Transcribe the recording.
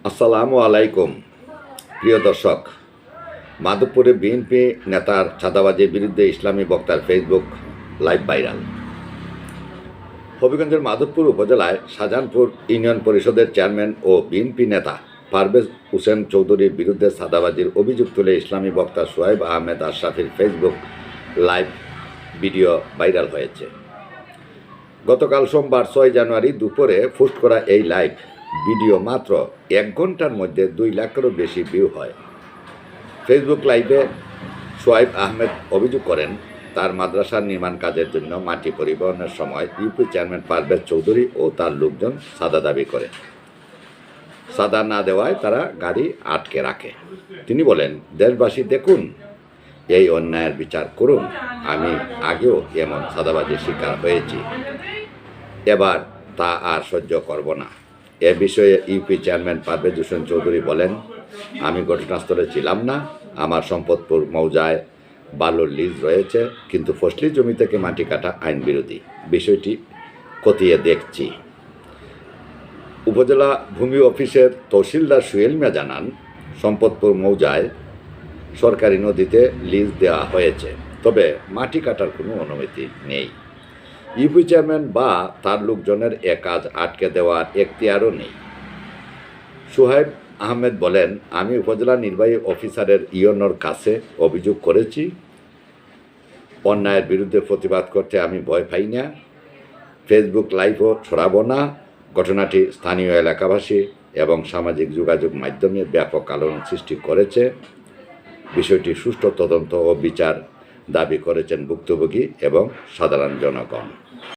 আসসালামু আলাইকুম প্রিয় দর্শক। মাধবপুরে বিএনপি নেতার চাঁদাবাজির বিরুদ্ধে ইসলামী বক্তার ফেসবুক লাইভ ভাইরাল। হবিগঞ্জের মাধবপুর উপজেলায় শাহজাহানপুর ইউনিয়ন পরিষদের চেয়ারম্যান ও বিএনপি নেতা পারভেজ হোসেন চৌধুরীর বিরুদ্ধে চাঁদাবাজির অভিযোগ তুলে ইসলামী বক্তা সোহাইব আহমেদ আশরাফির ফেসবুক লাইভ ভিডিও ভাইরাল হয়েছে। গতকাল সোমবার 6 জানুয়ারি দুপুরে পোস্ট করা এই লাইভ ভিডিও মাত্র 1 ঘন্টার মধ্যে 2 লাখেরও বেশি ভিউ হয়। ফেসবুক লাইভে সোহাইব আহমেদ অভিযোগ করেন, তার মাদ্রাসার নির্মাণ কাজের জন্য মাটি পরিবহনের সময় ইউপি চেয়ারম্যান পারভেজ চৌধুরী ও তার লোকজন চাঁদা দাবি করে। চাঁদা না দেওয়ায় তারা গাড়ি আটকে রাখে। তিনি বলেন, দেশবাসী দেখুন, এই অন্যায়ের বিচার করুন। আমি আগেও এমন চাঁদাবাজির শিকার হয়েছি, এবার তা আর সহ্য করব না। এ বিষয়ে ইউপি চেয়ারম্যান পারভেজ হোসেন চৌধুরী বলেন, আমি ঘটনাস্থলে ছিলাম না। আমার সম্পদপুর মৌজায় বালুর লিজ রয়েছে, কিন্তু ফসলি জমি থেকে মাটি কাটা আইন বিরোধী। বিষয়টি খতিয়ে দেখছি। উপজেলা ভূমি অফিসের তহসিলদার সুহেল মিয়া জানান, সম্পদপুর মৌজায় সরকারি নদীতে লিজ দেওয়া হয়েছে, তবে মাটি কাটার কোনো অনুমতি নেই। ইউপি চেয়ারম্যান বা তার লোকজনের এ কাজ আটকে দেওয়ার এখতিয়ারও নেই। সোহাইব আহমেদ বলেন, আমি উপজেলা নির্বাহী অফিসারের ইওনোর কাছে অভিযোগ করেছি। অন্যায়ের বিরুদ্ধে প্রতিবাদ করতে আমি ভয় পাই না। ফেসবুক লাইভও ছড়াবো না। ঘটনাটি স্থানীয় এলাকাবাসী এবং সামাজিক যোগাযোগ মাধ্যমে ব্যাপক আলোড়ন সৃষ্টি করেছে। বিষয়টি সুষ্ঠু তদন্ত ও বিচার দাবি করেছেন ভুক্তভোগী এবং সাধারণ জনগণ।